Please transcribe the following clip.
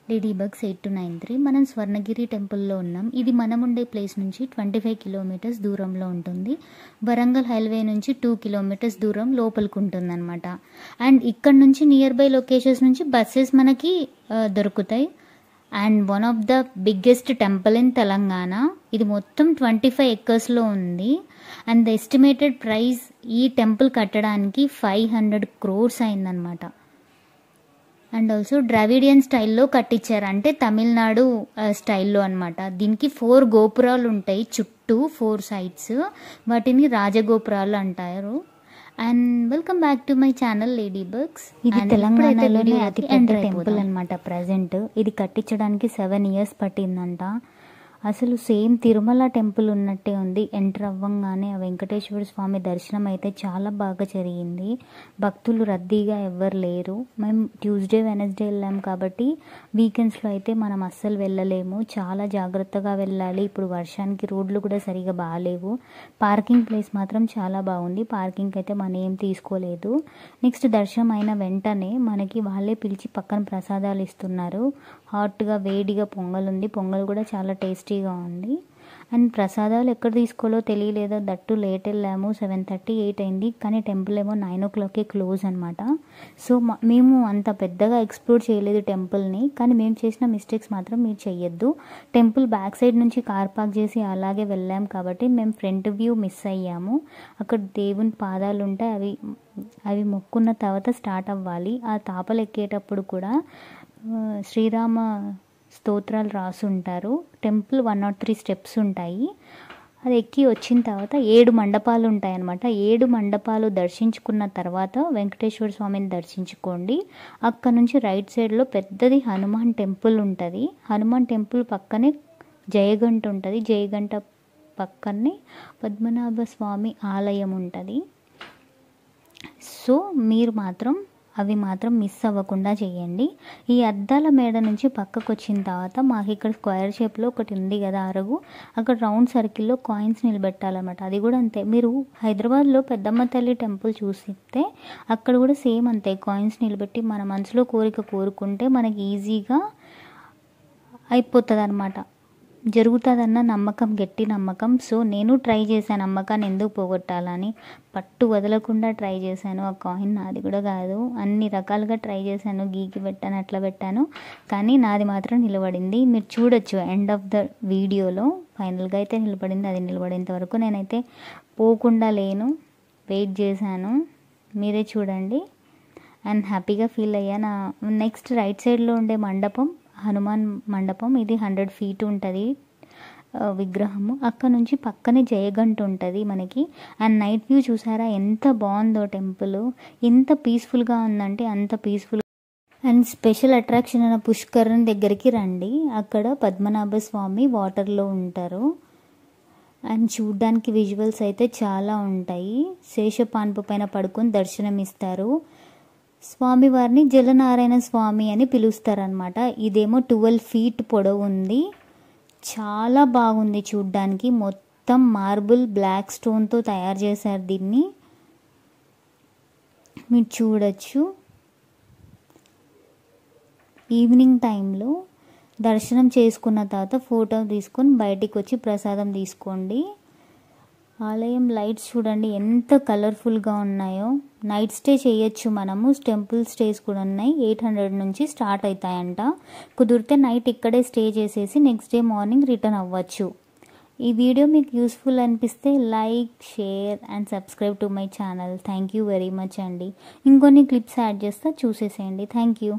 Lady bugs 8293 మనం స్వర్ణగిరి టెంపుల్లో ఉన్నాం. ఇది మనం ఉండే ప్లేస్ నుంచి 25 కిలోమీటర్స్ దూరంలో ఉంటుంది. వరంగల్ హైవే నుంచి 2 కిలోమీటర్స్ దూరం లోపలికి ఉంటుందన్నమాట. అండ్ ఇక్కడ నుంచి నియర్ బై లొకేషన్స్ నుంచి బస్సెస్ మనకి దొరుకుతాయి. And one of the biggest temple in Telangana. ఇది మొత్తం 25 ఎకర్స్లో ఉంది. అండ్ ద ఎస్టిమేటెడ్ ప్రైస్ ఈ టెంపుల్ కట్టడానికి 500 crores అయిందనమాట. అండ్ ఆల్సో ద్రావిడియన్ స్టైల్లో కట్టించారు, అంటే తమిళనాడు స్టైల్లో అనమాట. దీనికి 4 గోపురాలు ఉంటాయి చుట్టూ, 4 sides. వాటిని రాజగోపురాలు అంటారు. And welcome back to my channel lady bugs. ఇది తెలంగాణలోనే అతి పెద్ద టెంపుల్ అనమాట ప్రజెంట్. ఇది కట్టించడానికి 7 years పట్టిందంట. అసలు సేమ్ తిరుమల టెంపుల్ ఉన్నట్టే ఉంది. ఎంటర్ అవ్వంగానే ఆ వెంకటేశ్వర స్వామి దర్శనం అయితే చాలా బాగా జరిగింది. భక్తులు రద్దీగా ఎవ్వరు లేరు. మేము ట్యూస్డే వెనస్డే వెళ్ళాం కాబట్టి వీకెండ్స్లో అయితే మనం అస్సలు వెళ్ళలేము. చాలా జాగ్రత్తగా వెళ్ళాలి. ఇప్పుడు వర్షానికి రోడ్లు కూడా సరిగా బాగాలేవు. పార్కింగ్ ప్లేస్ మాత్రం చాలా బాగుంది. పార్కింగ్ అయితే మనం ఏం తీసుకోలేదు. నెక్స్ట్ దర్శనం అయిన వెంటనే మనకి వాళ్ళే పిలిచి పక్కన ప్రసాదాలు ఇస్తున్నారు. హాట్గా వేడిగా పొంగల్ ఉంది. పొంగల్ కూడా చాలా టేస్టీగా ఉంది. అండ్ ప్రసాదాలు ఎక్కడ తీసుకోవాలో తెలియలేదు. దట్టు లేట్ వెళ్ళాము. 7:30, 8 అయింది. కానీ టెంపుల్ ఏమో 9 o'clock క్లోజ్ అనమాట. సో మేము అంత పెద్దగా ఎక్స్ప్లోర్ చేయలేదు టెంపుల్ని. కానీ మేము చేసిన మిస్టేక్స్ మాత్రం మీరు చెయ్యొద్దు. టెంపుల్ బ్యాక్ సైడ్ నుంచి కార్ పార్క్ చేసి అలాగే వెళ్ళాం కాబట్టి మేము ఫ్రంట్ వ్యూ మిస్ అయ్యాము. అక్కడ దేవుని పాదాలు ఉంటాయి, అవి మొక్కున్న తర్వాత స్టార్ట్ అవ్వాలి. ఆ తాపలు ఎక్కేటప్పుడు కూడా శ్రీరామ స్తోత్రాలు రాసుంటారు. టెంపుల్ 103 steps ఉంటాయి. అది ఎక్కి వచ్చిన తర్వాత 7 మండపాలు ఉంటాయన్నమాట. 7 మండపాలు దర్శించుకున్న తర్వాత వెంకటేశ్వర స్వామిని దర్శించుకోండి. అక్కడ నుంచి రైట్ సైడ్లో పెద్దది హనుమాన్ టెంపుల్ ఉంటుంది. హనుమాన్ టెంపుల్ పక్కనే జయగంట ఉంటుంది. జయగంట పక్కనే పద్మనాభ స్వామి ఆలయం ఉంటుంది. సో మీరు మాత్రం అవి మాత్రం మిస్ అవ్వకుండా చేయండి. ఈ అద్దాల మేడ నుంచి పక్కకు వచ్చిన తర్వాత మాకు ఇక్కడ స్క్వేర్ షేప్లో ఒకటి ఉంది కదా అరుగు, అక్కడ రౌండ్ సర్కిల్లో కాయిన్స్ నిలబెట్టాలన్నమాట. అది కూడా అంతే. మీరు హైదరాబాద్లో పెద్దమ్మ తల్లి టెంపుల్ చూసితే అక్కడ కూడా సేమ్ అంతే. కాయిన్స్ నిలబెట్టి మన మనసులో కోరిక కోరుకుంటే మనకి ఈజీగా అయిపోతుంది అన్నమాట. జరుగుతుందన్న నమ్మకం, గట్టి నమ్మకం. సో నేను ట్రై చేశాను నమ్మకాన్ని ఎందుకు పోగొట్టాలని. పట్టు వదలకుండా ట్రై చేశాను. ఆ కాయిన్ నాది కూడా కాదు. అన్ని రకాలుగా ట్రై చేశాను. గీకి పెట్టాను, అట్లా పెట్టాను, కానీ నాది మాత్రం నిలబడింది. మీరు చూడొచ్చు ఎండ్ ఆఫ్ ద వీడియోలో. ఫైనల్గా అయితే నిలబడింది. అది నిలబడేంత వరకు నేనైతే పోకుండా లేను, వెయిట్ చేశాను. మీరే చూడండి. అండ్ హ్యాపీగా ఫీల్ అయ్యా. నా నెక్స్ట్ రైట్ సైడ్లో ఉండే మండపం హనుమాన్ మండపం. ఇది 100 feet ఉంటుంది విగ్రహము. అక్కడ నుంచి పక్కనే జయగంట ఉంటుంది మనకి. అండ్ నైట్ వ్యూ చూసారా ఎంత బాగుందో టెంపుల్. ఎంత పీస్ఫుల్గా ఉందంటే అంత పీస్ఫుల్. అండ్ స్పెషల్ అట్రాక్షన్ అయిన పుష్కరం దగ్గరికి రండి. అక్కడ పద్మనాభ స్వామి వాటర్లో ఉంటారు. అండ్ చూడ్డానికి విజువల్స్ అయితే చాలా ఉంటాయి. శేషపాన్పు పైన పడుకొని దర్శనం ఇస్తారు. స్వామివారిని జలనారాయణ స్వామి అని పిలుస్తారనమాట. ఇదేమో 12 feet పొడవు ఉంది. చాలా బాగుంది చూడ్డానికి. మొత్తం మార్బుల్ బ్లాక్ స్టోన్తో తయారు చేశారు దీన్ని. మీరు చూడొచ్చు. ఈవినింగ్ టైంలో దర్శనం చేసుకున్న తర్వాత ఫోటో తీసుకొని బయటికి వచ్చి ప్రసాదం తీసుకోండి. ఆలయం లైట్స్ చూడండి ఎంత కలర్ఫుల్గా ఉన్నాయో. నైట్ స్టే చేయొచ్చు మనము. టెంపుల్ స్టేస్ కూడా ఉన్నాయి. 800 నుంచి స్టార్ట్ అవుతాయంట. కుదిరితే నైట్ ఇక్కడే స్టే చేసేసి నెక్స్ట్ డే మార్నింగ్ రిటర్న్ అవ్వచ్చు. ఈ వీడియో మీకు యూస్ఫుల్ అనిపిస్తే like, share and subscribe to my channel. Thank you very much అండి. ఇంకొన్ని క్లిప్స్ యాడ్ చేస్తా, చూసేసేయండి. Thank you.